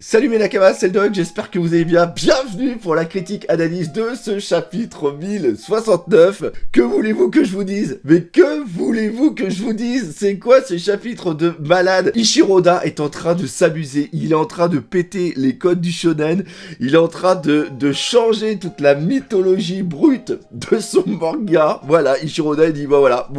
Salut mes nakamas, c'est le Doc, j'espère que vous allez bien. Bienvenue pour la critique analyse de ce chapitre 1069. Que voulez-vous que je vous dise? Mais que voulez-vous que je vous dise? C'est quoi ce chapitre de malade? Ishiroda est en train de s'amuser, il est en train de péter les codes du shonen, il est en train de changer toute la mythologie brute de son manga. Voilà, Ishiroda il dit bah voilà,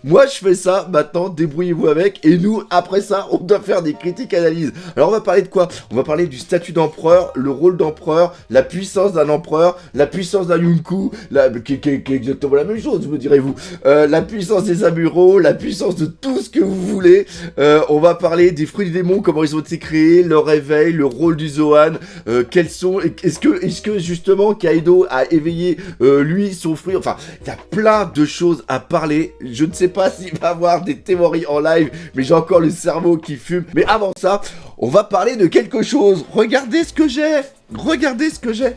moi je fais ça, maintenant débrouillez-vous avec, et nous après ça on doit faire des critiques analyses. Alors on va parler de quoi? On va parler du statut d'empereur, le rôle d'empereur, la puissance d'un empereur, la puissance d'un Yunkou, qui est exactement la même chose, me direz-vous. La puissance des Amuro, la puissance de tout ce que vous voulez. On va parler des fruits des démons, comment ils ont été créés, leur réveil, le rôle du Zoan, quels sont... Est-ce que justement Kaido a éveillé lui son fruit? Enfin, il y a plein de choses à parler. Je ne sais pas s'il va y avoir des théories en live, mais j'ai encore le cerveau qui fume. Mais avant ça, on va parler de quelque chose. Regardez ce que j'ai. Regardez ce que j'ai.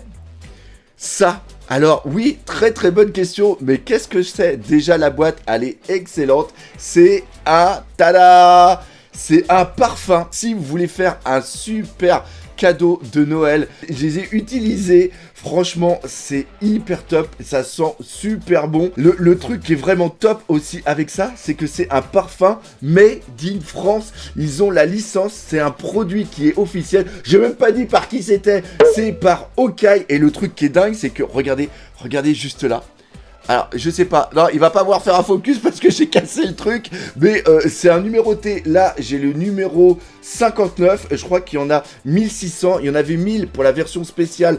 Ça. Alors oui, très très bonne question. Mais qu'est-ce que c'est? Déjà la boîte, elle est excellente. C'est un tada. C'est un parfum. Si vous voulez faire un super cadeau de Noël, je les ai utilisés. Franchement, c'est hyper top, ça sent super bon. Le truc qui est vraiment top aussi avec ça, c'est que c'est un parfum made in France. Ils ont la licence, c'est un produit qui est officiel. J'ai même pas dit par qui c'était, c'est par Okai. Et le truc qui est dingue, c'est que, regardez juste là. Alors, je sais pas, non, il va pas pouvoir faire un focus parce que j'ai cassé le truc, mais c'est un numéroté. Là, j'ai le numéro 59, je crois qu'il y en a 1600, il y en avait 1000 pour la version spéciale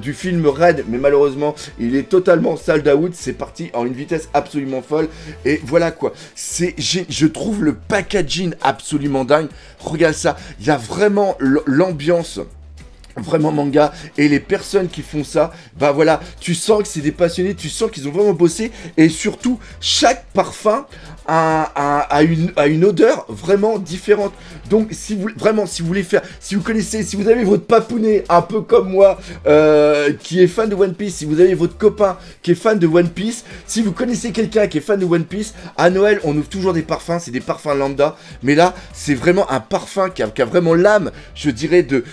du film Red, mais malheureusement, il est totalement sold out, c'est parti en une vitesse absolument folle, et voilà quoi. Je trouve le packaging absolument dingue, regarde ça, il y a vraiment l'ambiance... Vraiment manga, et les personnes qui font ça, bah voilà, tu sens que c'est des passionnés, tu sens qu'ils ont vraiment bossé, et surtout, chaque parfum a une odeur vraiment différente. Donc, si vous voulez faire, si vous connaissez, si vous avez votre papounet, un peu comme moi, qui est fan de One Piece, si vous avez votre copain qui est fan de One Piece, si vous connaissez quelqu'un qui est fan de One Piece, à Noël, on ouvre toujours des parfums, c'est des parfums lambda, mais là, c'est vraiment un parfum qui a vraiment l'âme, je dirais, de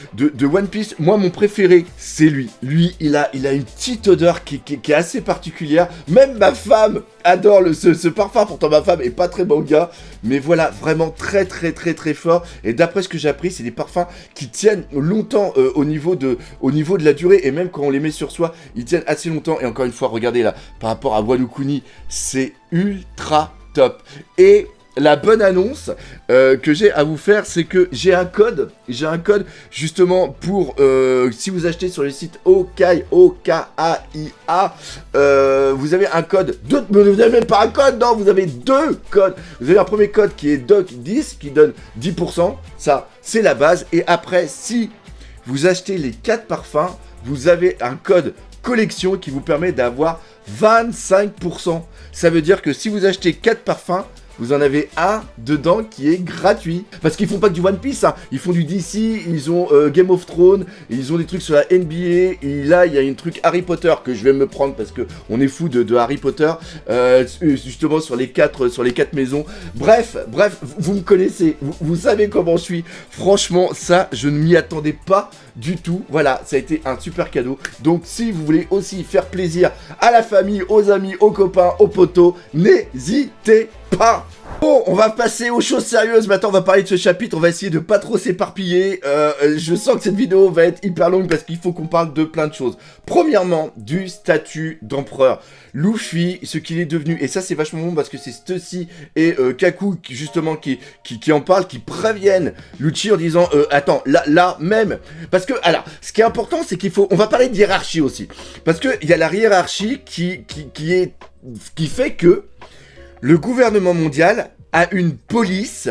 One Piece. Moi, mon préféré, c'est lui. Lui, il a une petite odeur qui est assez particulière. Même ma femme adore ce parfum. Pourtant, ma femme est pas très manga. Mais voilà, vraiment très, très, très, très fort. Et d'après ce que j'ai appris, c'est des parfums qui tiennent longtemps au niveau de la durée. Et même quand on les met sur soi, ils tiennent assez longtemps. Et encore une fois, regardez là, par rapport à Wano Kuni, c'est ultra top. Et... la bonne annonce que j'ai à vous faire, c'est que j'ai un code justement pour, si vous achetez sur le site Okai, O-K-A-I-A, vous avez un code, vous n'avez même pas un code, non, vous avez deux codes. Vous avez un premier code qui est DOC10, qui donne 10%, ça, c'est la base, et après, si vous achetez les 4 parfums, vous avez un code collection qui vous permet d'avoir 25%. Ça veut dire que si vous achetez 4 parfums, vous en avez un dedans qui est gratuit. Parce qu'ils font pas que du One Piece, hein. Ils font du DC, ils ont Game of Thrones, ils ont des trucs sur la NBA, et là il y a un truc Harry Potter que je vais me prendre parce que on est fou de Harry Potter, justement sur les quatre maisons. Bref, vous me connaissez, vous savez comment je suis. Franchement, ça, je ne m'y attendais pas du tout. Voilà, ça a été un super cadeau. Donc si vous voulez aussi faire plaisir à la famille, aux amis, aux copains, aux potos, n'hésitez pas. Bon, on va passer aux choses sérieuses. Maintenant, on va parler de ce chapitre. On va essayer de pas trop s'éparpiller. Je sens que cette vidéo va être hyper longue parce qu'il faut qu'on parle de plein de choses. Premièrement, du statut d'empereur. Luffy, ce qu'il est devenu. Et ça, c'est vachement bon parce que c'est Stussy et Kaku justement qui en parlent, qui préviennent Lucci en disant attends, là même. Parce que, alors, ce qui est important, c'est on va parler de hiérarchie aussi. Parce que il y a la hiérarchie qui fait que le gouvernement mondial a une police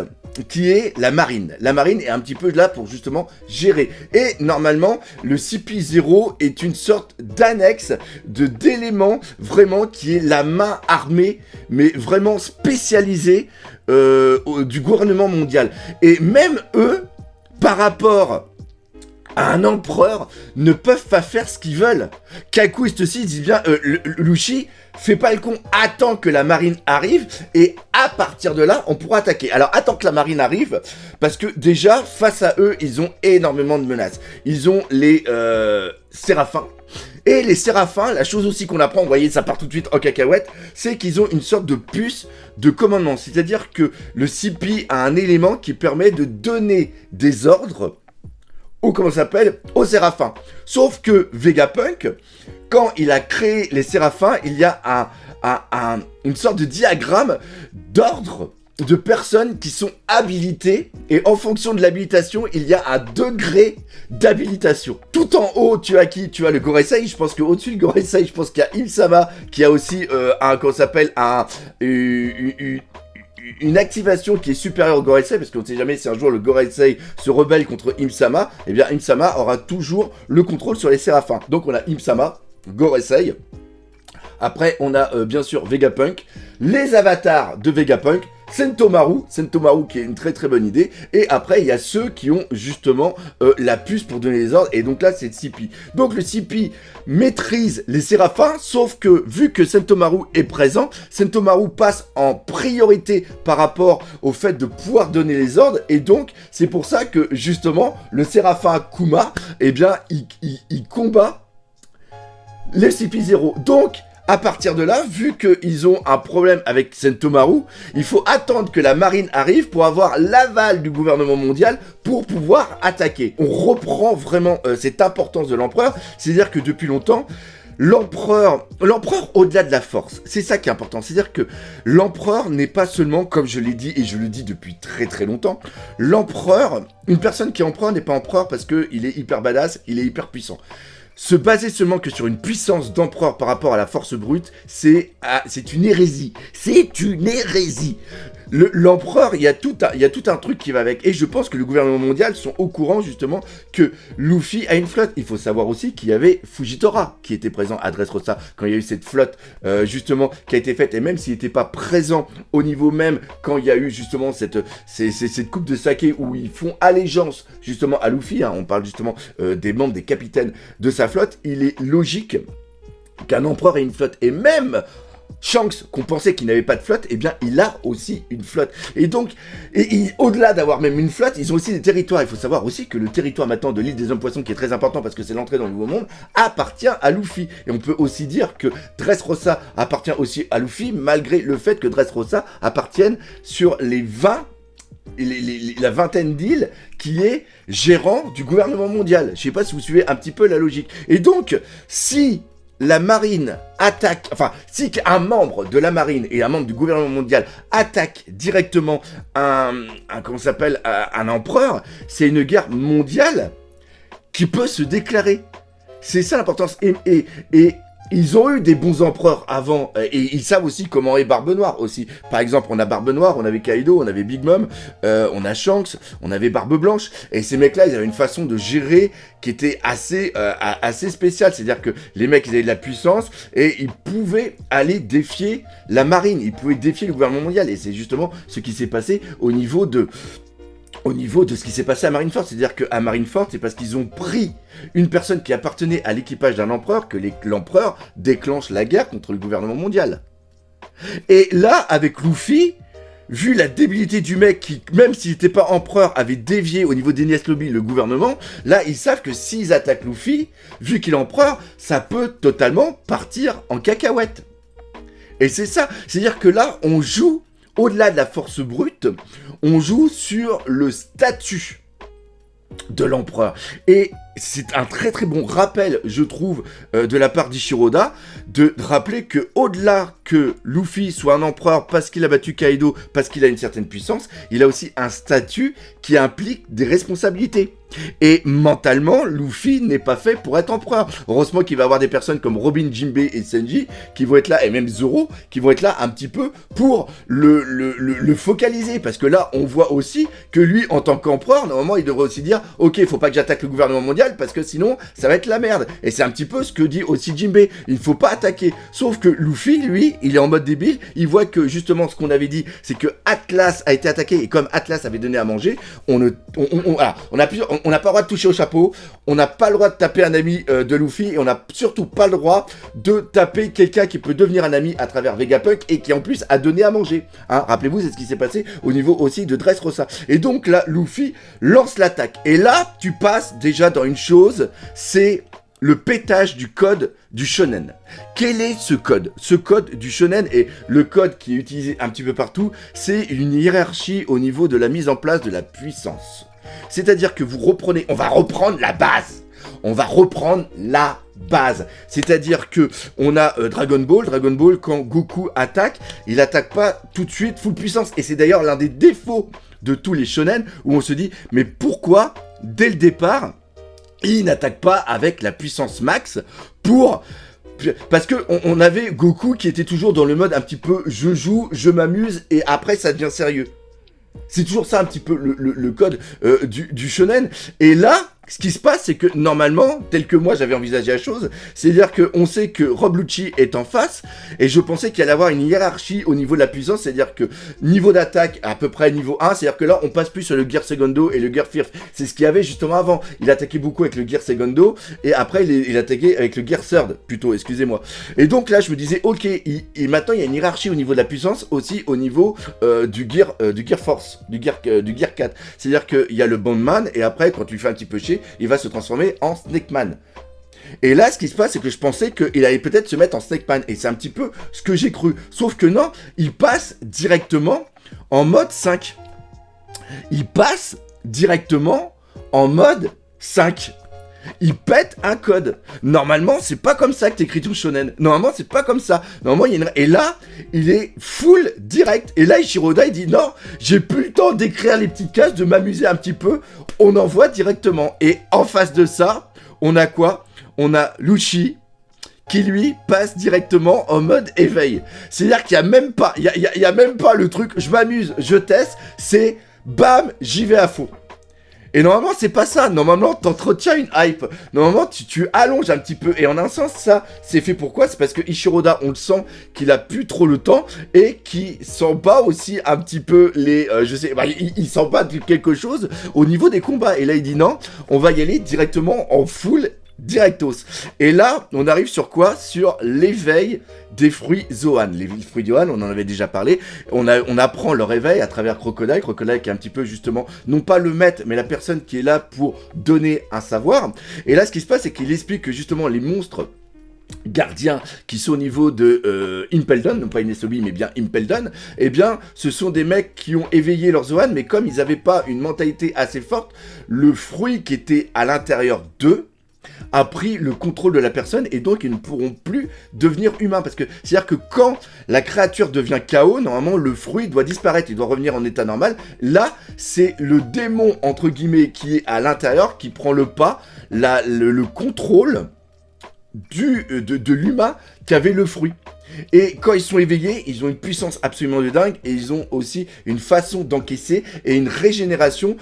qui est la marine. La marine est un petit peu là pour justement gérer. Et normalement, le CP0 est une sorte d'annexe d'éléments vraiment qui est la main armée, mais vraiment spécialisée du gouvernement mondial. Et même eux, par rapport un empereur ne peuvent pas faire ce qu'ils veulent. Kaku et ceci disent bien, Luffy, fais pas le con, attends que la marine arrive, et à partir de là, on pourra attaquer. Alors, attends que la marine arrive, parce que déjà, face à eux, ils ont énormément de menaces. Ils ont les Séraphins. Et les Séraphins, la chose aussi qu'on apprend, vous voyez, ça part tout de suite en cacahuète, c'est qu'ils ont une sorte de puce de commandement. C'est-à-dire que le CP a un élément qui permet de donner des ordres aux Séraphins. Sauf que Vegapunk, quand il a créé les Séraphins, il y a une sorte de diagramme d'ordre de personnes qui sont habilitées, et en fonction de l'habilitation, il y a un degré d'habilitation. Tout en haut, tu as qui? Tu as le Goreisei. Je pense qu'au-dessus du Goreisei, je pense qu'il y a Im-sama, qui a aussi une activation qui est supérieure au Goreisei, parce qu'on ne sait jamais si un jour le Goreisei se rebelle contre Im-sama, et bien Im-sama aura toujours le contrôle sur les Séraphins. Donc on a Im-sama, Goreisei. Après, on a bien sûr Vegapunk, les avatars de Vegapunk, Sentomaru qui est une très très bonne idée, et après il y a ceux qui ont justement la puce pour donner les ordres, et donc là c'est le CP. Donc le CP maîtrise les Séraphins, sauf que vu que Sentomaru est présent, Sentomaru passe en priorité par rapport au fait de pouvoir donner les ordres, et donc c'est pour ça que justement le Séraphin Kuma, eh bien il combat les CP0. Donc à partir de là, vu qu'ils ont un problème avec Sentomaru, il faut attendre que la marine arrive pour avoir l'aval du gouvernement mondial pour pouvoir attaquer. On reprend vraiment cette importance de l'empereur, c'est-à-dire que depuis longtemps, l'empereur au-delà de la force, c'est ça qui est important, c'est-à-dire que l'empereur n'est pas seulement, comme je l'ai dit et je le dis depuis très très longtemps, l'empereur, une personne qui est empereur n'est pas empereur parce qu'il est hyper badass, il est hyper puissant. Se baser seulement que sur une puissance d'empereur par rapport à la force brute, c'est une hérésie. C'est une hérésie. L'empereur, il y a tout un truc qui va avec. Et je pense que le gouvernement mondial sont au courant justement que Luffy a une flotte. Il faut savoir aussi qu'il y avait Fujitora qui était présent à Dressrosa quand il y a eu cette flotte justement qui a été faite. Et même s'il n'était pas présent au niveau même quand il y a eu justement cette coupe de saké où ils font allégeance justement à Luffy, hein, on parle justement des membres, des capitaines de sa flotte, il est logique qu'un empereur ait une flotte. Et même Shanks, qu'on pensait qu'il n'avait pas de flotte, eh bien, il a aussi une flotte. Et donc, au-delà d'avoir même une flotte, ils ont aussi des territoires. Il faut savoir aussi que le territoire maintenant de l'île des Hommes-Poissons, qui est très important parce que c'est l'entrée dans le Nouveau Monde, appartient à Luffy. Et on peut aussi dire que Dressrosa appartient aussi à Luffy, malgré le fait que Dressrosa appartienne sur la vingtaine d'îles qui est gérant du gouvernement mondial. Je sais pas si vous suivez un petit peu la logique. Et donc, si la marine attaque, si un membre de la marine et un membre du gouvernement mondial attaque directement un empereur, c'est une guerre mondiale qui peut se déclarer. C'est ça l'importance. Et ils ont eu des bons empereurs avant, et ils savent aussi comment est Barbe Noire aussi. Par exemple, on a Barbe Noire, on avait Kaido, on avait Big Mom, on a Shanks, on avait Barbe Blanche, et ces mecs-là, ils avaient une façon de gérer qui était assez spéciale. C'est-à-dire que les mecs, ils avaient de la puissance, et ils pouvaient aller défier la marine, ils pouvaient défier le gouvernement mondial, et c'est justement ce qui s'est passé au niveau de ce qui s'est passé à Marineford. C'est-à-dire qu'à Marineford, c'est parce qu'ils ont pris une personne qui appartenait à l'équipage d'un empereur que l'empereur déclenche la guerre contre le gouvernement mondial. Et là, avec Luffy, vu la débilité du mec qui, même s'il n'était pas empereur, avait dévié au niveau d'Enies Lobby le gouvernement, là, ils savent que s'ils attaquent Luffy, vu qu'il est empereur, ça peut totalement partir en cacahuète. Et c'est ça, c'est-à-dire que là, on joue au-delà de la force brute, on joue sur le statut de l'empereur. Et c'est un très très bon rappel, je trouve, de la part d'Ishiroda, de rappeler que au-delà que Luffy soit un empereur parce qu'il a battu Kaido, parce qu'il a une certaine puissance, il a aussi un statut qui implique des responsabilités. Et mentalement, Luffy n'est pas fait pour être empereur. Heureusement qu'il va y avoir des personnes comme Robin, Jinbei et Sanji qui vont être là, et même Zoro, qui vont être là un petit peu pour le focaliser. Parce que là, on voit aussi que lui, en tant qu'empereur, normalement, il devrait aussi dire « Ok, faut pas que j'attaque le gouvernement mondial, parce que sinon, ça va être la merde. » Et c'est un petit peu ce que dit aussi Jinbei. Il ne faut pas attaquer. Sauf que Luffy, lui, il est en mode débile. Il voit que, justement, ce qu'on avait dit, c'est que Atlas a été attaqué, et comme Atlas avait donné à manger, on a plusieurs... on n'a pas le droit de toucher au chapeau, on n'a pas le droit de taper un ami de Luffy, et on n'a surtout pas le droit de taper quelqu'un qui peut devenir un ami à travers Vegapunk et qui en plus a donné à manger. Hein, rappelez-vous, c'est ce qui s'est passé au niveau aussi de Dressrosa. Et donc là, Luffy lance l'attaque. Et là, tu passes déjà dans une chose, c'est le pétage du code du shonen. Quel est ce code? Ce code du shonen, et le code qui est utilisé un petit peu partout, c'est une hiérarchie au niveau de la mise en place de la puissance. C'est-à-dire que vous reprenez, on va reprendre la base. On va reprendre la base. C'est-à-dire que on a Dragon Ball, quand Goku attaque, il attaque pas tout de suite full puissance. Et c'est d'ailleurs l'un des défauts de tous les shonen, où on se dit, mais pourquoi, dès le départ, il n'attaque pas avec la puissance max parce que on avait Goku qui était toujours dans le mode un petit peu je joue, je m'amuse et après ça devient sérieux. C'est toujours ça un petit peu le code du shonen. Et là, ce qui se passe, c'est que normalement, tel que moi j'avais envisagé la chose, c'est-à-dire qu'on sait que Rob Lucci est en face, et je pensais qu'il allait avoir une hiérarchie au niveau de la puissance, c'est-à-dire que niveau d'attaque à peu près niveau 1, c'est-à-dire que là on passe plus sur le Gear Segundo et le Gear First. C'est ce qu'il y avait justement avant. Il attaquait beaucoup avec le Gear Segundo, et après il attaquait avec le Gear Third, plutôt, excusez-moi. Et donc là je me disais, ok, maintenant il y a une hiérarchie au niveau de la puissance, aussi au niveau du Gear Force, du Gear 4. C'est-à-dire qu'il y a le Bondman, et après quand tu lui fais un petit peu chier, il va se transformer en Snakeman. Et là, ce qui se passe, c'est que je pensais qu'il allait peut-être se mettre en Snakeman. Et c'est un petit peu ce que j'ai cru. Sauf que non, il passe directement en mode 5. Il passe directement en mode 5. Il pète un code. Normalement, c'est pas comme ça que t'écris tout shonen. Normalement, c'est pas comme ça. Normalement, il y a une... Et là, il est full direct. Et là, Ishiroda, il dit non, j'ai plus le temps d'écrire les petites cases, de m'amuser un petit peu. On envoie directement. Et en face de ça, on a quoi? On a Lucci qui lui passe directement en mode éveil. C'est-à-dire qu'il y a même pas, il y a même pas le truc, je m'amuse, je teste, c'est bam, j'y vais à fond. Et normalement, c'est pas ça. Normalement, t'entretiens une hype. Normalement, tu allonges un petit peu. Et en un sens, ça, c'est fait pourquoi? C'est parce que Ishiroda, on le sent qu'il a plus trop le temps et qu'il s'en bat aussi un petit peu les... il s'en bat de quelque chose au niveau des combats. Et là, il dit non, on va y aller directement en full directos. Et là, on arrive sur quoi? Sur l'éveil des fruits Zoan. Les fruits Zoan, on en avait déjà parlé. On apprend leur éveil à travers Crocodile. Crocodile qui est un petit peu justement, non pas le maître, mais la personne qui est là pour donner un savoir. Et là, ce qui se passe, c'est qu'il explique que justement les monstres gardiens qui sont au niveau de Impel Down, non pas Inesobi mais bien Impel Down, eh bien ce sont des mecs qui ont éveillé leur Zoan, mais comme ils n'avaient pas une mentalité assez forte, le fruit qui était à l'intérieur d'eux a pris le contrôle de la personne et donc ils ne pourront plus devenir humains. Parce que c'est-à-dire que quand la créature devient chaos, normalement le fruit doit disparaître, il doit revenir en état normal. Là, c'est le démon, entre guillemets, qui est à l'intérieur, qui prend le pas, le contrôle de l'humain qu'avait le fruit. Et quand ils sont éveillés, ils ont une puissance absolument de dingue et ils ont aussi une façon d'encaisser et une régénération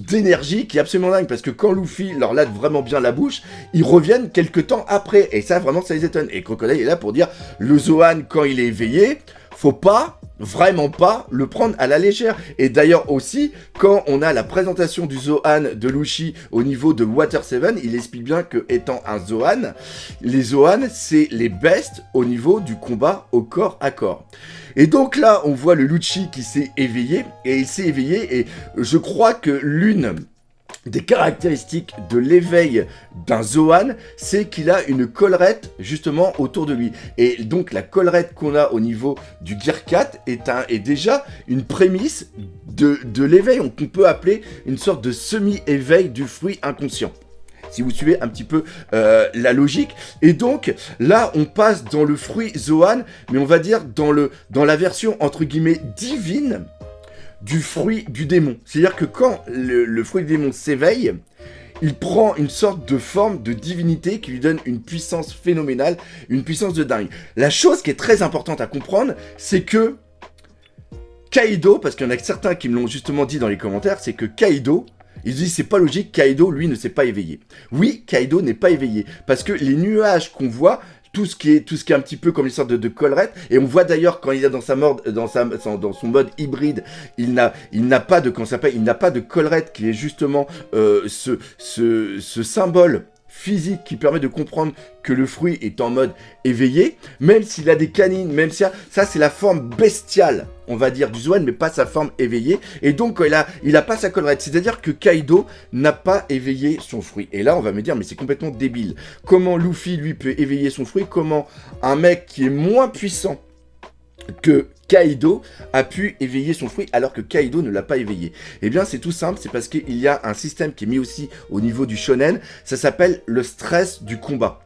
d'énergie qui est absolument dingue, parce que quand Luffy leur lave vraiment bien la bouche, ils reviennent quelques temps après, et ça vraiment ça les étonne. Et Crocodile est là pour dire, le Zoan quand il est éveillé, faut pas, vraiment pas, le prendre à la légère. Et d'ailleurs aussi, quand on a la présentation du Zoan de Lucci au niveau de Water 7, il explique bien que étant un Zoan, les Zoan c'est les bestes au niveau du combat au corps à corps. Et donc là, on voit le Lucci qui s'est éveillé, et il s'est éveillé, et je crois que l'une des caractéristiques de l'éveil d'un Zoan, c'est qu'il a une collerette justement autour de lui. Et donc la collerette qu'on a au niveau du Gear 4 est déjà une prémisse de l'éveil, qu'on peut appeler une sorte de semi-éveil du fruit inconscient. Si vous suivez un petit peu la logique. Et donc, là, on passe dans le fruit Zoan, mais on va dire dans la version, entre guillemets, divine du fruit du démon. C'est-à-dire que quand le fruit du démon s'éveille, il prend une sorte de forme de divinité qui lui donne une puissance phénoménale, une puissance de dingue. La chose qui est très importante à comprendre, c'est que Kaido, parce qu'il y en a certains qui me l'ont justement dit dans les commentaires, c'est que Kaido, ils disent c'est pas logique, Kaido lui ne s'est pas éveillé. Oui, Kaido n'est pas éveillé, parce que les nuages qu'on voit, tout ce qui est un petit peu comme une sorte de collerette. Et on voit d'ailleurs quand il est dans son mode hybride, il n'a pas de, comment ça s'appelle, il n'a pas de collerette qui est justement ce symbole physique qui permet de comprendre que le fruit est en mode éveillé, même s'il a des canines, même si ça c'est la forme bestiale, on va dire, du Zoan, mais pas sa forme éveillée. Et donc il a pas sa collerette, c'est-à-dire que Kaido n'a pas éveillé son fruit. Et là on va me dire mais c'est complètement débile. Comment Luffy lui peut éveiller son fruit? Comment un mec qui est moins puissant que Kaido a pu éveiller son fruit alors que Kaido ne l'a pas éveillé? Eh bien c'est tout simple, c'est parce qu'il y a un système qui est mis aussi au niveau du shonen, ça s'appelle le stress du combat,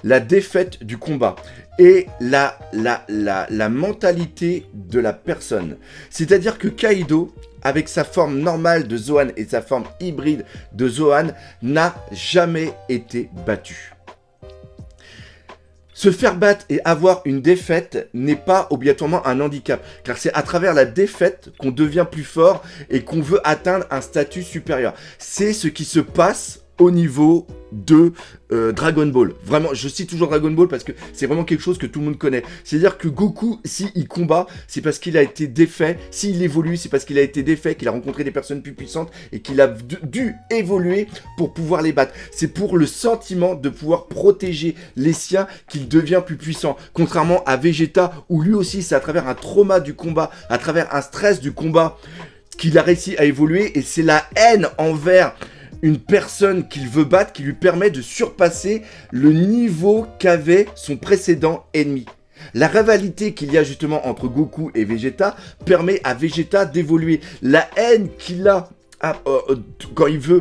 la défaite du combat et la mentalité de la personne. C'est-à-dire que Kaido, avec sa forme normale de Zoan et sa forme hybride de Zoan, n'a jamais été battu. Se faire battre et avoir une défaite n'est pas obligatoirement un handicap, car c'est à travers la défaite qu'on devient plus fort et qu'on veut atteindre un statut supérieur. C'est ce qui se passe au niveau de Dragon Ball. Vraiment, je cite toujours Dragon Ball parce que c'est vraiment quelque chose que tout le monde connaît. C'est-à-dire que Goku, s'il combat, c'est parce qu'il a été défait. S'il évolue, c'est parce qu'il a été défait, qu'il a rencontré des personnes plus puissantes et qu'il a dû évoluer pour pouvoir les battre. C'est pour le sentiment de pouvoir protéger les siens qu'il devient plus puissant. Contrairement à Vegeta, où lui aussi, c'est à travers un trauma du combat, à travers un stress du combat, qu'il a réussi à évoluer, et c'est la haine envers une personne qu'il veut battre qui lui permet de surpasser le niveau qu'avait son précédent ennemi. La rivalité qu'il y a justement entre Goku et Vegeta permet à Vegeta d'évoluer. La haine qu'il a quand il veut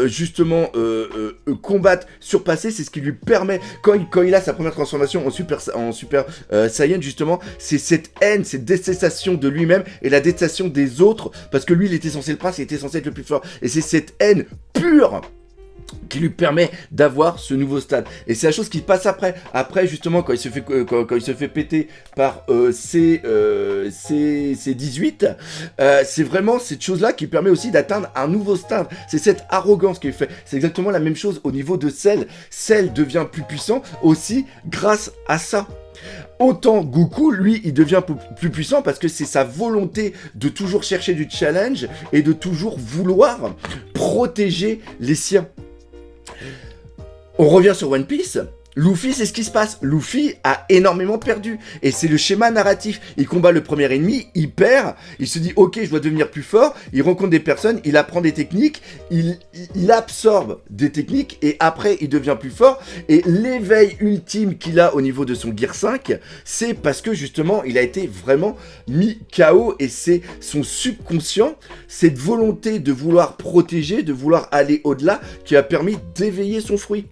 justement combattre, surpasser, c'est ce qui lui permet, quand il a sa première transformation en Super Saiyan, justement, c'est cette haine, cette détestation de lui-même et la détestation des autres, parce que lui il était censé le prince, il était censé être le plus fort, et c'est cette haine pure qui lui permet d'avoir ce nouveau stade. Et c'est la chose qui passe après. Après, justement, quand il se fait péter par C18, c'est vraiment cette chose-là qui permet aussi d'atteindre un nouveau stade. C'est cette arrogance qu'il fait. C'est exactement la même chose au niveau de Cell. Cell devient plus puissant aussi grâce à ça. Autant Goku, lui, il devient plus puissant parce que c'est sa volonté de toujours chercher du challenge et de toujours vouloir protéger les siens. On revient sur One Piece. Luffy, c'est ce qui se passe. Luffy a énormément perdu. Et c'est le schéma narratif. Il combat le premier ennemi, il perd, il se dit « Ok, je dois devenir plus fort », il rencontre des personnes, il apprend des techniques, il absorbe des techniques, et après, il devient plus fort. Et l'éveil ultime qu'il a au niveau de son Gear 5, c'est parce que, justement, il a été vraiment mis KO, et c'est son subconscient, cette volonté de vouloir protéger, de vouloir aller au-delà, qui a permis d'éveiller son fruit.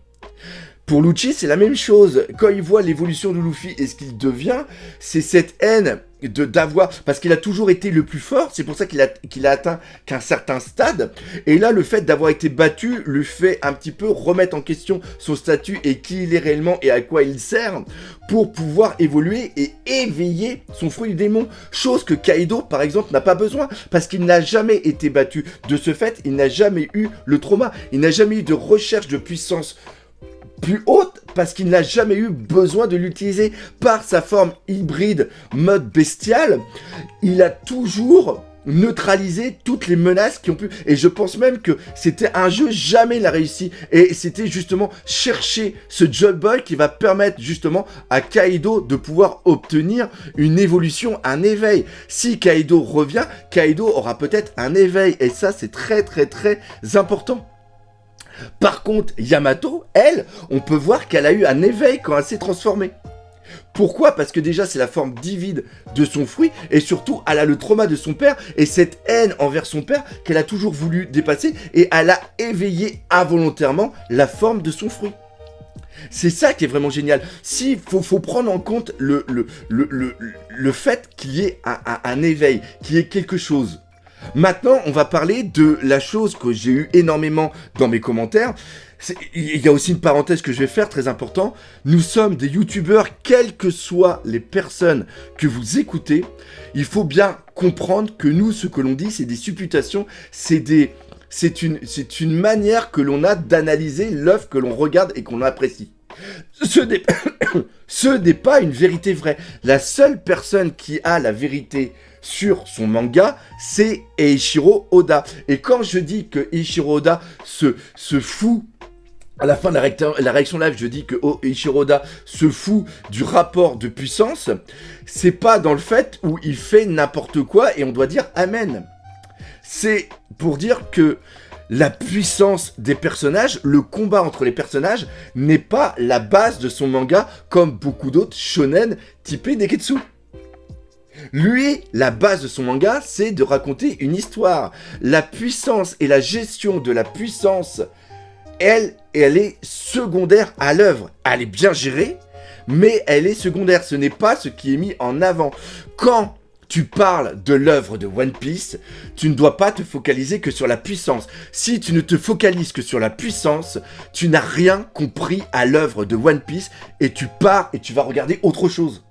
Pour Lucci, c'est la même chose. Quand il voit l'évolution de Luffy et ce qu'il devient, c'est cette haine d'avoir... Parce qu'il a toujours été le plus fort, c'est pour ça qu'il a atteint qu'un certain stade. Et là, le fait d'avoir été battu le fait un petit peu remettre en question son statut et qui il est réellement et à quoi il sert pour pouvoir évoluer et éveiller son fruit du démon. Chose que Kaido, par exemple, n'a pas besoin parce qu'il n'a jamais été battu. De ce fait, il n'a jamais eu le trauma. Il n'a jamais eu de recherche de puissance plus haute parce qu'il n'a jamais eu besoin de l'utiliser. Par sa forme hybride mode bestial, il a toujours neutralisé toutes les menaces qui ont pu, et je pense même que c'était un jeu, jamais il a réussi, et c'était justement chercher ce Joy Boy qui va permettre justement à Kaido de pouvoir obtenir une évolution, un éveil. Si Kaido revient, Kaido aura peut-être un éveil, et ça c'est très très très important. Par contre, Yamato, elle, on peut voir qu'elle a eu un éveil quand elle s'est transformée. Pourquoi? Parce que déjà, c'est la forme divine de son fruit, et surtout, elle a le trauma de son père, et cette haine envers son père qu'elle a toujours voulu dépasser, et elle a éveillé involontairement la forme de son fruit. C'est ça qui est vraiment génial. Faut prendre en compte le fait qu'il y ait un éveil, qu'il y ait quelque chose. Maintenant, on va parler de la chose que j'ai eu énormément dans mes commentaires. Il y a aussi une parenthèse que je vais faire, très important. Nous sommes des youtubeurs, quelles que soient les personnes que vous écoutez. Il faut bien comprendre que nous, ce que l'on dit, c'est des supputations, c'est une manière que l'on a d'analyser l'œuvre que l'on regarde et qu'on apprécie. Ce n'est ce n'est pas une vérité vraie. La seule personne qui a la vérité sur son manga, c'est Eiichiro Oda. Et quand je dis que Eiichiro Oda se fout, à la fin de la réaction live, je dis que Eiichiro Oda se fout du rapport de puissance, c'est pas dans le fait où il fait n'importe quoi et on doit dire amen. C'est pour dire que la puissance des personnages, le combat entre les personnages, n'est pas la base de son manga comme beaucoup d'autres shonen typés Neketsu. Lui, la base de son manga, c'est de raconter une histoire. La puissance et la gestion de la puissance, elle est secondaire à l'œuvre. Elle est bien gérée, mais elle est secondaire. Ce n'est pas ce qui est mis en avant. Quand tu parles de l'œuvre de One Piece, tu ne dois pas te focaliser que sur la puissance. Si tu ne te focalises que sur la puissance, tu n'as rien compris à l'œuvre de One Piece et tu pars et tu vas regarder autre chose.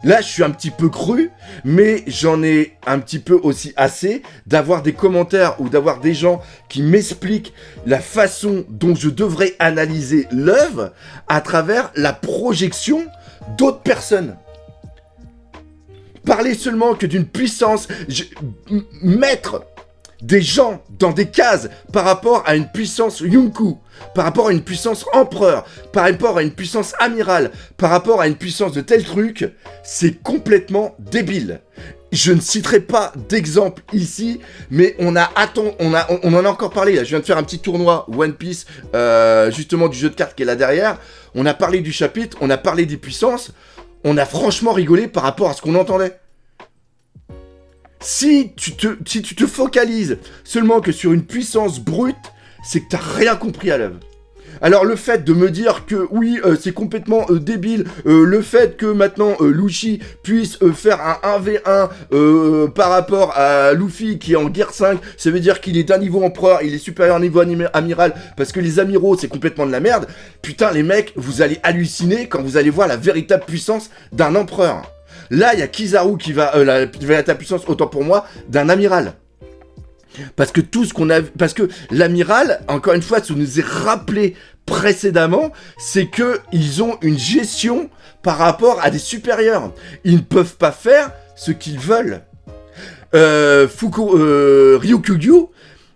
Là, je suis un petit peu cru, mais j'en ai un petit peu aussi assez d'avoir des commentaires ou d'avoir des gens qui m'expliquent la façon dont je devrais analyser l'œuvre à travers la projection d'autres personnes. Parler seulement que d'une puissance, mettre des gens dans des cases par rapport à une puissance Yonkou, par rapport à une puissance empereur, par rapport à une puissance amiral, par rapport à une puissance de tel truc, c'est complètement débile. Je ne citerai pas d'exemple ici, mais on en a encore parlé. Là. Je viens de faire un petit tournoi One Piece, justement du jeu de cartes qui est là derrière. On a parlé du chapitre, on a parlé des puissances. On a franchement rigolé par rapport à ce qu'on entendait. Si tu te focalises seulement que sur une puissance brute, c'est que tu n'as rien compris à l'œuvre. Alors le fait de me dire que oui, c'est complètement débile, le fait que maintenant Luffy puisse faire un 1v1 par rapport à Luffy qui est en guerre 5, ça veut dire qu'il est d'un niveau empereur, il est supérieur au niveau amiral, parce que les amiraux c'est complètement de la merde. Putain les mecs, vous allez halluciner quand vous allez voir la véritable puissance d'un empereur. Là il y a Kizaru qui va, la véritable puissance, autant pour moi, d'un amiral. Parce que tout ce qu'on a... Parce que l'amiral, encore une fois, ce qui nous est rappelé précédemment, c'est que ils ont une gestion par rapport à des supérieurs. Ils ne peuvent pas faire ce qu'ils veulent. Ryukugyu,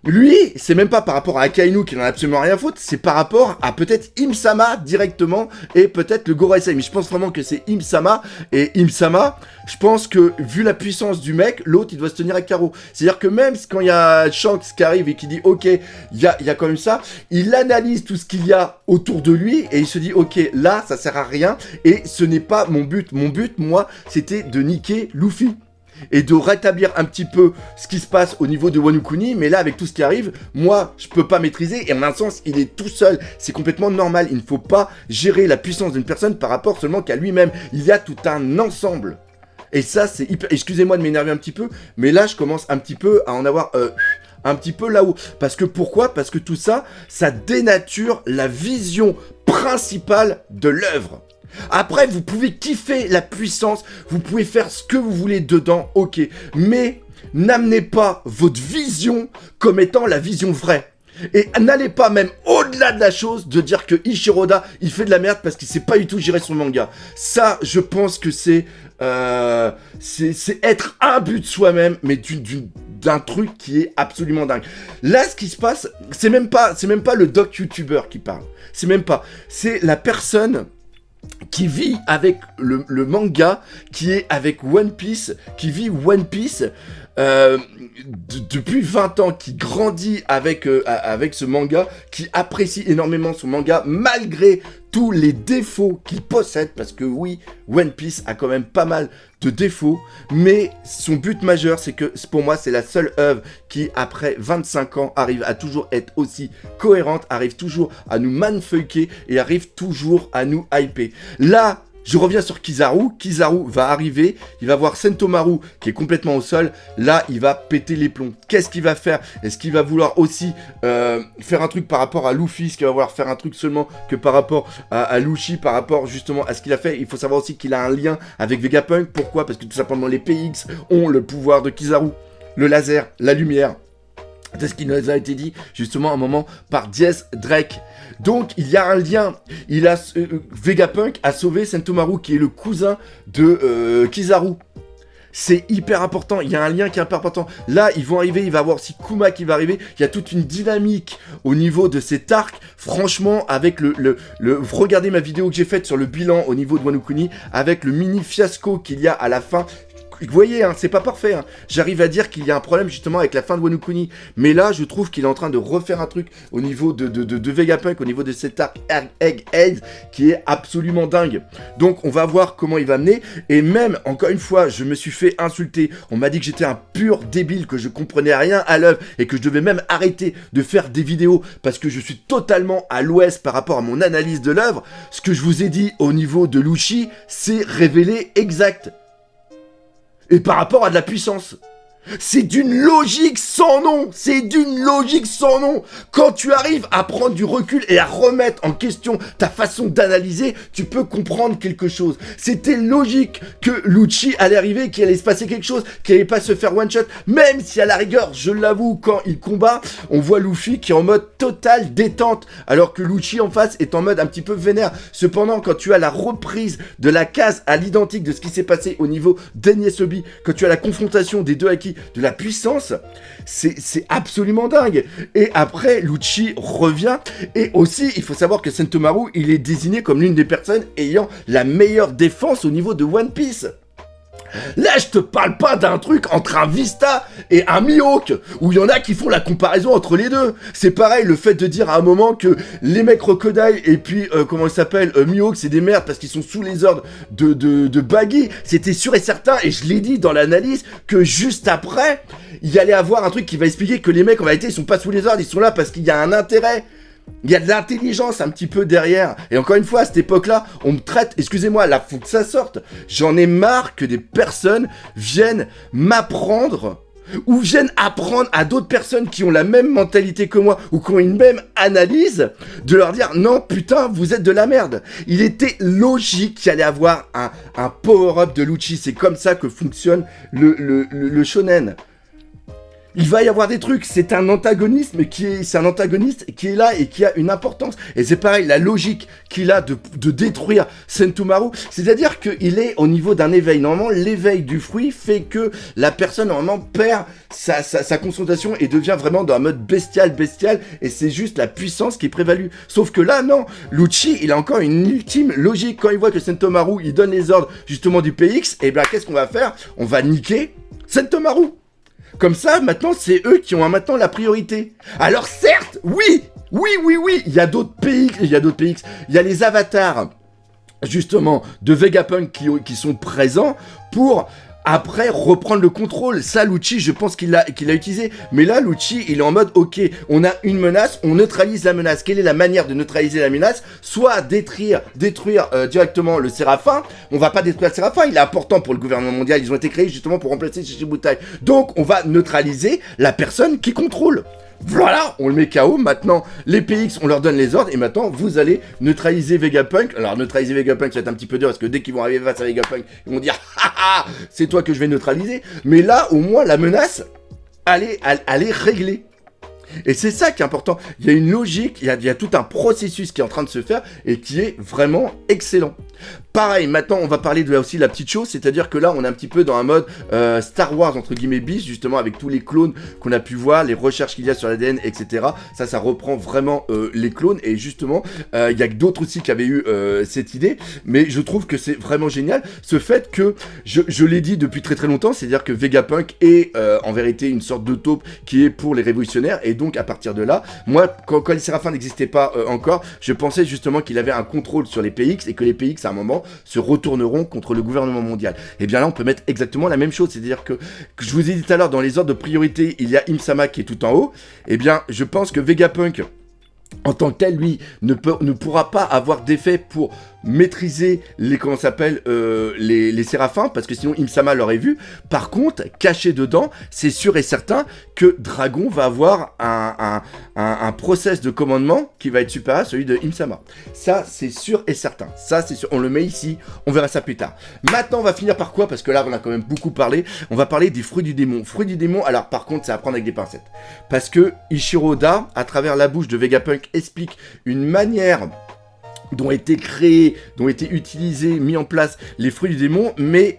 lui, c'est même pas par rapport à Akainu qui n'en a absolument rien à foutre, c'est par rapport à peut-être Im-sama directement et peut-être le Gorosei. Mais je pense vraiment que c'est Im-sama, et Im-sama, je pense que vu la puissance du mec, l'autre il doit se tenir à carreau. C'est-à-dire que même quand il y a Shanks qui arrive et qui dit ok, il y a quand même ça, il analyse tout ce qu'il y a autour de lui et il se dit ok, là ça sert à rien et ce n'est pas mon but. Mon but, moi, c'était de niquer Luffy. Et de rétablir un petit peu ce qui se passe au niveau de Wano Kuni, mais là avec tout ce qui arrive, moi je peux pas maîtriser et en un sens il est tout seul, c'est complètement normal, il ne faut pas gérer la puissance d'une personne par rapport seulement qu'à lui-même, il y a tout un ensemble. Et ça c'est hyper, excusez-moi de m'énerver un petit peu, mais là je commence un petit peu à en avoir un petit peu là-haut. Parce que pourquoi ? Parce que tout ça, ça dénature la vision principale de l'œuvre. Après, vous pouvez kiffer la puissance, vous pouvez faire ce que vous voulez dedans, ok. Mais n'amenez pas votre vision comme étant la vision vraie. Et n'allez pas même au-delà de la chose de dire que Eiichiro Oda, il fait de la merde parce qu'il sait pas du tout gérer son manga. Ça, je pense que c'est être imbu de soi-même, mais d'un truc qui est absolument dingue. Là, ce qui se passe, c'est même pas le doc YouTuber qui parle. C'est même pas. C'est la personne qui vit avec le manga, qui est avec One Piece, qui vit One Piece depuis 20 ans, qui grandit avec ce manga, qui apprécie énormément son manga, malgré tous les défauts qu'il possède, parce que oui, One Piece a quand même pas mal de défauts, mais son but majeur, c'est que pour moi, c'est la seule œuvre qui, après 25 ans, arrive à toujours être aussi cohérente, arrive toujours à nous manfucker et arrive toujours à nous hyper. Là, je reviens sur Kizaru. Kizaru va arriver, il va voir Sentomaru qui est complètement au sol. Là, il va péter les plombs. Qu'est-ce qu'il va faire ? Est-ce qu'il va vouloir aussi faire un truc par rapport à Luffy ? Est-ce qu'il va vouloir faire un truc seulement que par rapport à Luffy, par rapport justement à ce qu'il a fait ? Il faut savoir aussi qu'il a un lien avec Vegapunk. Pourquoi ? Parce que tout simplement les PX ont le pouvoir de Kizaru. Le laser, la lumière. C'est ce qui nous a été dit justement à un moment par Diez Drake. Donc il y a un lien. Vegapunk a sauvé Sentomaru qui est le cousin de Kizaru. C'est hyper important, il y a un lien qui est hyper important. Là, ils vont arriver, il va y avoir aussi Kuma qui va arriver. Il y a toute une dynamique au niveau de cet arc. Franchement, avec regardez ma vidéo que j'ai faite sur le bilan au niveau de Wano Kuni, avec le mini fiasco qu'il y a à la fin. Vous voyez, hein, c'est pas parfait. Hein. J'arrive à dire qu'il y a un problème justement avec la fin de Wano Kuni. Mais là, je trouve qu'il est en train de refaire un truc au niveau de Vegapunk, au niveau de cet arc Egghead qui est absolument dingue. Donc, on va voir comment il va mener. Et même, encore une fois, je me suis fait insulter. On m'a dit que j'étais un pur débile, que je comprenais rien à l'œuvre et que je devais même arrêter de faire des vidéos parce que je suis totalement à l'ouest par rapport à mon analyse de l'œuvre. Ce que je vous ai dit au niveau de Lucci, c'est révélé exact. Et par rapport à de la puissance. C'est d'une logique sans nom. C'est d'une logique sans nom. Quand tu arrives à prendre du recul et à remettre en question ta façon d'analyser, tu peux comprendre quelque chose. C'était logique que Lucci allait arriver, qu'il allait se passer quelque chose, qu'il allait pas se faire one shot. Même si à la rigueur, je l'avoue, quand il combat, on voit Luffy qui est en mode total détente, alors que Lucci en face est en mode un petit peu vénère. Cependant, quand tu as la reprise de la case à l'identique de ce qui s'est passé au niveau d'Enyesobi, quand tu as la confrontation des deux acquis, de la puissance, c'est absolument dingue. Et après, Lucci revient, et aussi, il faut savoir que Sentomaru, il est désigné comme l'une des personnes ayant la meilleure défense au niveau de One Piece. Là, je te parle pas d'un truc entre un Vista et un Mihawk, où il y en a qui font la comparaison entre les deux. C'est pareil, le fait de dire à un moment que les mecs Crocodile et puis, comment il s'appelle, Mihawk, c'est des merdes parce qu'ils sont sous les ordres de Baggy. C'était sûr et certain, et je l'ai dit dans l'analyse, que juste après, il y allait avoir un truc qui va expliquer que les mecs, en réalité, ils sont pas sous les ordres, ils sont là parce qu'il y a un intérêt. Il y a de l'intelligence un petit peu derrière. Et encore une fois, à cette époque-là, on me traite, excusez-moi, là, faut que ça sorte. J'en ai marre que des personnes viennent m'apprendre ou viennent apprendre à d'autres personnes qui ont la même mentalité que moi ou qui ont une même analyse, de leur dire non, putain, vous êtes de la merde. Il était logique qu'il allait avoir un power-up de Lucci. C'est comme ça que fonctionne le shonen. Il va y avoir des trucs, c'est un antagoniste qui est là et qui a une importance. Et c'est pareil, la logique qu'il a de détruire Sentomaru, c'est-à-dire qu'il est au niveau d'un éveil. Normalement, l'éveil du fruit fait que la personne, normalement, perd sa concentration et devient vraiment dans un mode bestial, et c'est juste la puissance qui prévalue. Sauf que là, non, Lucci, il a encore une ultime logique. Quand il voit que Sentomaru, il donne les ordres, justement, du PX, et bien, qu'est-ce qu'on va faire? On va niquer Sentomaru. Comme ça, maintenant, c'est eux qui ont maintenant la priorité. Alors certes, oui, il y a d'autres PX, il y a les avatars, justement, de Vegapunk qui sont présents pour... après reprendre le contrôle. Ça, Lucci, je pense qu'il l'a utilisé. Mais là, Lucci, il est en mode, ok, on a une menace, on neutralise la menace. Quelle est la manière de neutraliser la menace? Soit détruire directement le Séraphin. On va pas détruire le Séraphin, il est important pour le gouvernement mondial. Ils ont été créés justement pour remplacer Shishibutai. Donc, on va neutraliser la personne qui contrôle. Voilà, on le met KO, maintenant les PX, on leur donne les ordres, et maintenant vous allez neutraliser Vegapunk. Alors neutraliser Vegapunk, ça va être un petit peu dur, parce que dès qu'ils vont arriver face à Vegapunk, ils vont dire « Haha, c'est toi que je vais neutraliser ». Mais là, au moins, la menace, elle est réglée. Et c'est ça qui est important. Il y a une logique, il y a tout un processus qui est en train de se faire, et qui est vraiment excellent. Pareil, maintenant on va parler de là aussi la petite chose, c'est-à-dire que là on est un petit peu dans un mode Star Wars entre guillemets bis, justement avec tous les clones qu'on a pu voir, les recherches qu'il y a sur l'ADN, etc. Ça reprend vraiment les clones, et justement il y a d'autres aussi qui avaient eu cette idée, mais je trouve que c'est vraiment génial ce fait que, je l'ai dit depuis très très longtemps, c'est-à-dire que Vegapunk est en vérité une sorte de taupe qui est pour les révolutionnaires, et donc à partir de là, moi quand les Séraphins n'existaient pas encore, je pensais justement qu'il avait un contrôle sur les PX, et que les PX à un moment se retourneront contre le gouvernement mondial. Et bien là, on peut mettre exactement la même chose, c'est-à-dire que je vous ai dit tout à l'heure, dans les ordres de priorité, il y a Im-sama qui est tout en haut. Et bien, je pense que Vegapunk, en tant que tel, lui, ne pourra pas avoir d'effet pour maîtriser les Séraphins, parce que sinon Im-sama l'aurait vu. Par contre, caché dedans, c'est sûr et certain que Dragon va avoir un process de commandement qui va être supérieur à celui de Im-sama. Ça, c'est sûr et certain. Ça, c'est sûr. On le met ici, on verra ça plus tard. Maintenant, on va finir par quoi? Parce que là, on a quand même beaucoup parlé. On va parler des fruits du démon. Fruits du démon, alors par contre, c'est à prendre avec des pincettes. Parce que Ichiro Oda, à travers la bouche de Vegapunk Vegapunk explique une manière dont ont été créés, dont ont été utilisés, mis en place les fruits du démon, mais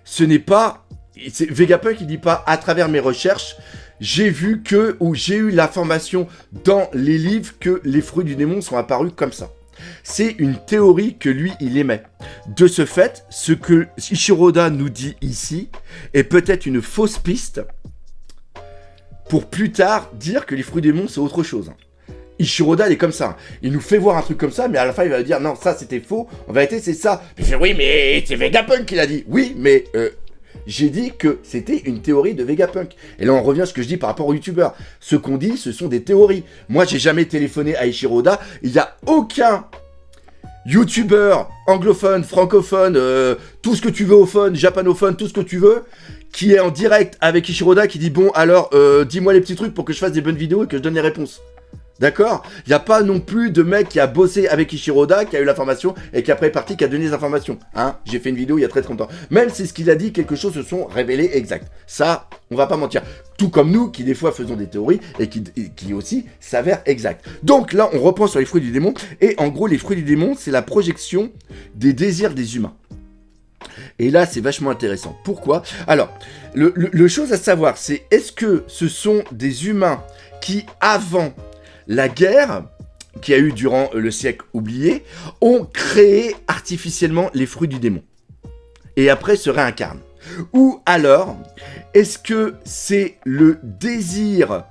ce n'est pas... Vegapunk, il dit pas, à travers mes recherches, j'ai vu que, ou j'ai eu l'information dans les livres que les fruits du démon sont apparus comme ça. C'est une théorie que lui, il émet. De ce fait, ce que Eiichiro Oda nous dit ici est peut-être une fausse piste pour plus tard dire que les fruits du démon, c'est autre chose. Eiichiro Oda, il est comme ça. Il nous fait voir un truc comme ça, mais à la fin, il va dire non, ça c'était faux. En vérité, c'est ça. Puis il fait oui, mais c'est Vegapunk qui l'a dit. Oui, mais j'ai dit que c'était une théorie de Vegapunk. Et là, on revient à ce que je dis par rapport aux youtubeurs. Ce qu'on dit, ce sont des théories. Moi, j'ai jamais téléphoné à Eiichiro Oda. Il n'y a aucun youtubeur anglophone, francophone, tout ce que tu veux au phone, japanophone, tout ce que tu veux, qui est en direct avec Eiichiro Oda, qui dit bon, alors, dis-moi les petits trucs pour que je fasse des bonnes vidéos et que je donne les réponses. D'accord? Il n'y a pas non plus de mec qui a bossé avec Eiichiro Oda, qui a eu l'information et qui après est parti, qui a donné les informations. Hein? J'ai fait une vidéo il y a très longtemps. Même si ce qu'il a dit, quelque chose se sont révélés exact. Ça, on va pas mentir. Tout comme nous, qui des fois faisons des théories et qui aussi s'avèrent exactes. Donc là, on reprend sur les fruits du démon. Et en gros, les fruits du démon, c'est la projection des désirs des humains. Et là, c'est vachement intéressant. Pourquoi? Alors, le chose à savoir, c'est est-ce que ce sont des humains qui, avant la guerre qu'il y a eu durant le siècle oublié, ont créé artificiellement les fruits du démon. Et après se réincarnent. Ou alors, est-ce que c'est le désir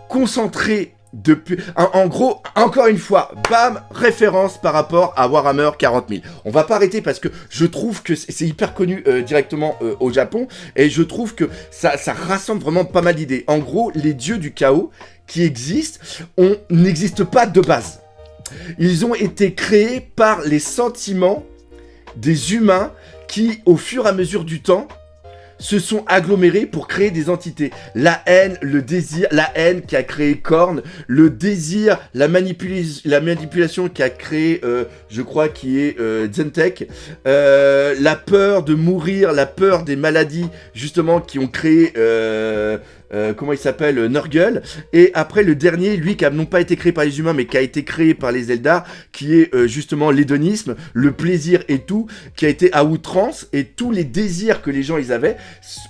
concentré depuis... En gros, encore une fois, bam, référence par rapport à Warhammer 40 000. On va pas arrêter parce que je trouve que c'est hyper connu directement au Japon. Et je trouve que ça rassemble vraiment pas mal d'idées. En gros, les dieux du chaos qui existent, n'existent pas de base. Ils ont été créés par les sentiments des humains qui, au fur et à mesure du temps, se sont agglomérés pour créer des entités. La haine, le désir, la haine qui a créé Korn, le désir, la manipulation qui a créé, je crois, qui est Zentek, la peur de mourir, la peur des maladies, justement, qui ont créé... comment il s'appelle, Nurgle, et après le dernier, lui qui a non pas été créé par les humains mais qui a été créé par les Eldar, qui est justement l'hédonisme, le plaisir et tout, qui a été à outrance, et tous les désirs que les gens ils avaient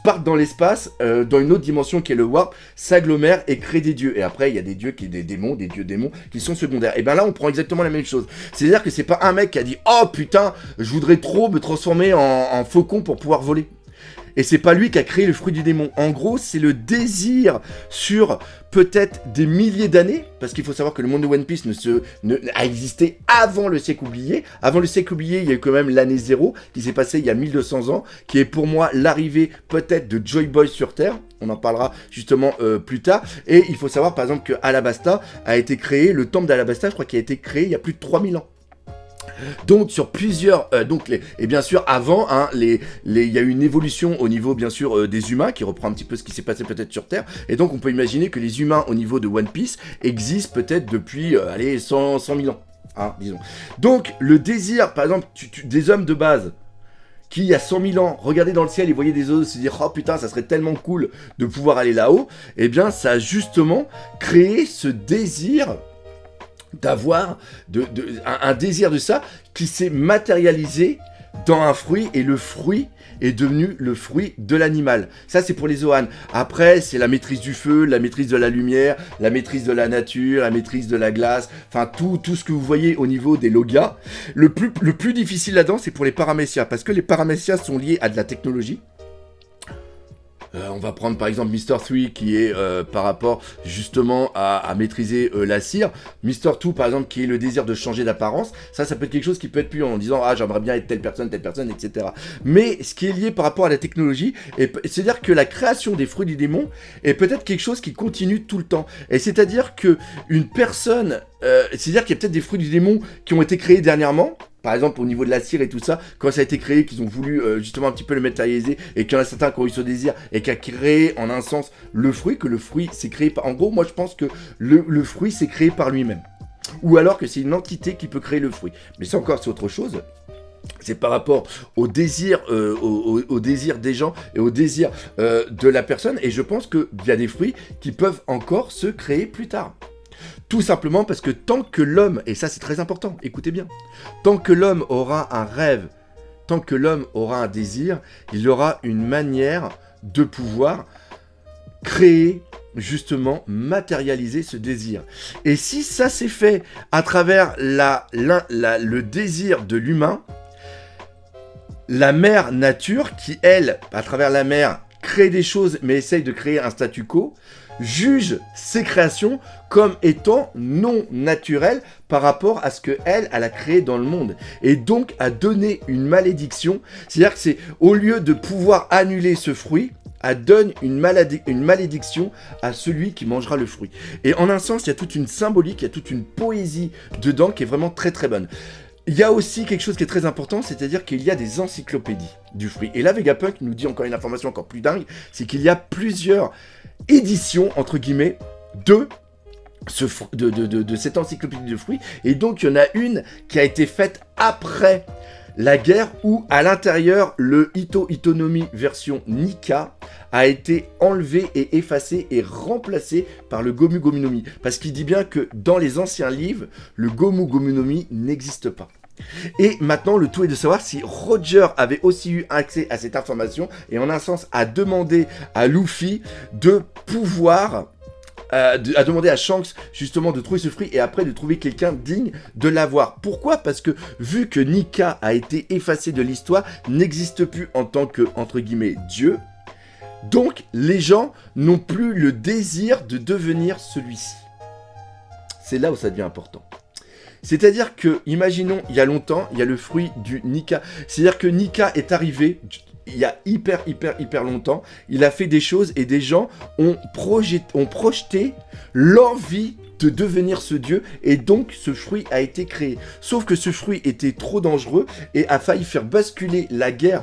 partent dans l'espace, dans une autre dimension qui est le warp, s'agglomèrent et créent des dieux. Et après il y a des dieux qui des démons, des dieux démons qui sont secondaires. Et ben là on prend exactement la même chose. C'est-à-dire que c'est pas un mec qui a dit oh putain je voudrais trop me transformer en faucon pour pouvoir voler. Et c'est pas lui qui a créé le fruit du démon. En gros, c'est le désir sur peut-être des milliers d'années, parce qu'il faut savoir que le monde de One Piece a existé avant le siècle oublié. Avant le siècle oublié, il y a eu quand même l'année 0, qui s'est passée il y a 1200 ans, qui est pour moi l'arrivée peut-être de Joy Boy sur Terre. On en parlera justement plus tard. Et il faut savoir par exemple que Alabasta a été créé, le temple d'Alabasta, je crois qu'il a été créé il y a plus de 3000 ans. Donc sur plusieurs, et bien sûr avant, hein, il y a eu une évolution au niveau bien sûr des humains qui reprend un petit peu ce qui s'est passé peut-être sur Terre, et donc on peut imaginer que les humains au niveau de One Piece existent peut-être depuis, 100 000 ans, hein, disons. Donc le désir, par exemple, des hommes de base, qui, il y a 100 000 ans, regardaient dans le ciel et voyaient des oiseaux, se dire « Oh putain, ça serait tellement cool de pouvoir aller là-haut », eh bien ça a justement créé ce désir d'avoir un désir de ça qui s'est matérialisé dans un fruit, et le fruit est devenu le fruit de l'animal. Ça, c'est pour les Zoan. Après, c'est la maîtrise du feu, la maîtrise de la lumière, la maîtrise de la nature, la maîtrise de la glace, enfin tout ce que vous voyez au niveau des logas. Le plus difficile là-dedans, c'est pour les paramécias, parce que les paramécias sont liés à de la technologie. On va prendre par exemple Mr. 3 qui est par rapport justement à maîtriser la cire. Mr. 2 par exemple qui est le désir de changer d'apparence. Ça peut être quelque chose qui peut être plus en disant ah j'aimerais bien être telle personne, etc. Mais ce qui est lié par rapport à la technologie, c'est-à-dire que la création des fruits du démon est peut-être quelque chose qui continue tout le temps. Et c'est-à-dire que une personne, c'est-à-dire qu'il y a peut-être des fruits du démon qui ont été créés dernièrement. Par exemple, au niveau de la cire et tout ça, quand ça a été créé, qu'ils ont voulu justement un petit peu le matérialiser, et qu'il y en a certains qui ont eu ce désir, et qui a créé en un sens le fruit, que le fruit s'est créé par... En gros, moi je pense que le fruit s'est créé par lui-même. Ou alors que c'est une entité qui peut créer le fruit. Mais ça encore, c'est autre chose. C'est par rapport au désir, au désir des gens et au désir de la personne. Et je pense qu'il y a des fruits qui peuvent encore se créer plus tard. Tout simplement parce que tant que l'homme, et ça c'est très important, écoutez bien, tant que l'homme aura un rêve, tant que l'homme aura un désir, il aura une manière de pouvoir créer, justement, matérialiser ce désir. Et si ça s'est fait à travers le désir de l'humain, la mère nature, qui elle, à travers la mère, crée des choses, mais essaye de créer un statu quo, juge ses créations comme étant non naturelles par rapport à ce qu'elle a créé dans le monde. Et donc a donné une malédiction, c'est-à-dire que c'est, au lieu de pouvoir annuler ce fruit, elle donne une malédiction à celui qui mangera le fruit. Et en un sens, il y a toute une symbolique, il y a toute une poésie dedans qui est vraiment très très bonne. Il y a aussi quelque chose qui est très important, c'est-à-dire qu'il y a des encyclopédies du fruit. Et là, Vegapunk nous dit encore une information encore plus dingue, c'est qu'il y a plusieurs éditions, entre guillemets, de cette encyclopédie de fruits. Et donc, il y en a une qui a été faite après la guerre, où à l'intérieur, le Itonomi version Nika a été enlevé et effacé et remplacé par le Gomu Gomu no Mi. Parce qu'il dit bien que dans les anciens livres, le Gomu Gomu no Mi n'existe pas. Et maintenant, le tout est de savoir si Roger avait aussi eu accès à cette information et en un sens a demandé à Luffy de pouvoir... a demandé à Shanks justement de trouver ce fruit et après de trouver quelqu'un digne de l'avoir. Pourquoi? Parce que vu que Nika a été effacé de l'histoire, n'existe plus en tant que, entre guillemets, Dieu, donc les gens n'ont plus le désir de devenir celui-ci. C'est là où ça devient important. C'est-à-dire que, imaginons, il y a longtemps, il y a le fruit du Nika. C'est-à-dire que Nika est arrivé... il y a hyper longtemps, il a fait des choses et des gens ont projeté l'envie de devenir ce dieu et donc ce fruit a été créé. Sauf que ce fruit était trop dangereux et a failli faire basculer la guerre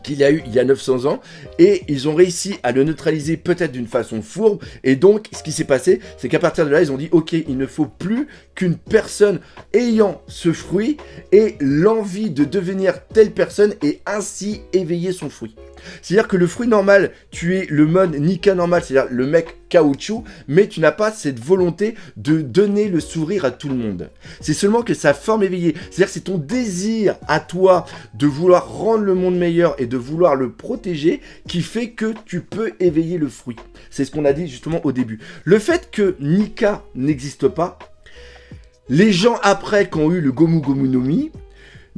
qu'il y a eu il y a 900 ans et ils ont réussi à le neutraliser peut-être d'une façon fourbe et donc ce qui s'est passé c'est qu'à partir de là ils ont dit ok, il ne faut plus qu'une personne ayant ce fruit ait l'envie de devenir telle personne et ainsi éveiller son fruit. C'est-à-dire que le fruit normal, tu es le mode Nika normal, c'est-à-dire le mec caoutchouc, mais tu n'as pas cette volonté de donner le sourire à tout le monde. C'est seulement que sa forme éveillée, c'est-à-dire que c'est ton désir à toi de vouloir rendre le monde meilleur et de vouloir le protéger qui fait que tu peux éveiller le fruit. C'est ce qu'on a dit justement au début. Le fait que Nika n'existe pas, les gens après qui ont eu le Gomu Gomu no Mi,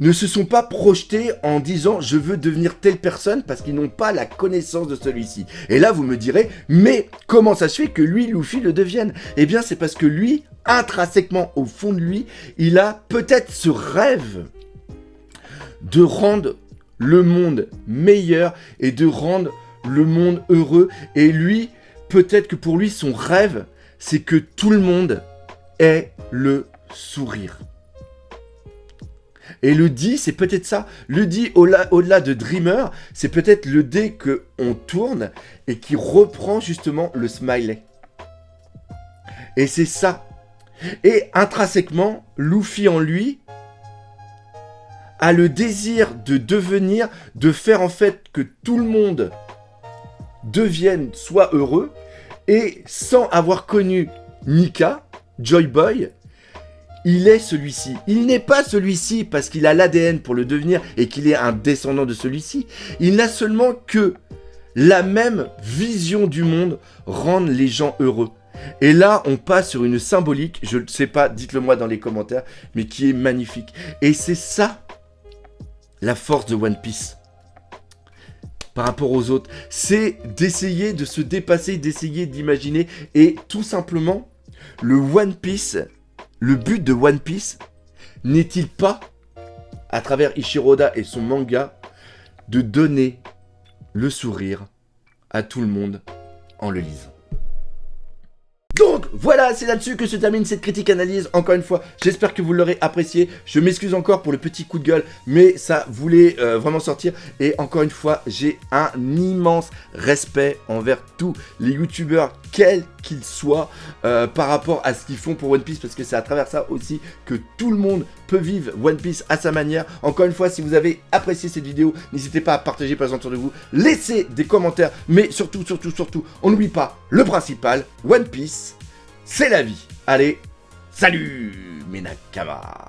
ne se sont pas projetés en disant « je veux devenir telle personne » parce qu'ils n'ont pas la connaissance de celui-ci. Et là, vous me direz « mais comment ça se fait que lui, Luffy, le devienne ?» Eh bien, c'est parce que lui, intrinsèquement, au fond de lui, il a peut-être ce rêve de rendre le monde meilleur et de rendre le monde heureux. Et lui, peut-être que pour lui, son rêve, c'est que tout le monde ait le sourire. Et le dé, c'est peut-être ça. Le dé, au-delà de Dreamer, c'est peut-être le dé qu'on tourne et qui reprend justement le smiley. Et c'est ça. Et intrinsèquement, Luffy en lui a le désir de devenir, de faire en fait que tout le monde devienne, soit heureux. Et sans avoir connu Nika, Joy Boy, il est celui-ci. Il n'est pas celui-ci parce qu'il a l'ADN pour le devenir et qu'il est un descendant de celui-ci. Il n'a seulement que la même vision du monde rendre les gens heureux. Et là, on passe sur une symbolique, je ne sais pas, dites-le moi dans les commentaires, mais qui est magnifique. Et c'est ça, la force de One Piece. Par rapport aux autres, c'est d'essayer de se dépasser, d'essayer d'imaginer. Et tout simplement, le One Piece... Le but de One Piece n'est-il pas, à travers Eiichiro Oda et son manga, de donner le sourire à tout le monde en le lisant? Donc voilà, c'est là-dessus que se termine cette critique analyse. Encore une fois, j'espère que vous l'aurez apprécié. Je m'excuse encore pour le petit coup de gueule, mais ça voulait vraiment sortir. Et encore une fois, j'ai un immense respect envers tous les youtubeurs, quels qu'ils soient, par rapport à ce qu'ils font pour One Piece, parce que c'est à travers ça aussi que tout le monde peut vivre One Piece à sa manière. Encore une fois, si vous avez apprécié cette vidéo, n'hésitez pas à partager par autour de vous, laissez des commentaires, mais surtout, on n'oublie pas le principal, One Piece, c'est la vie. Allez, salut mes Nakamas.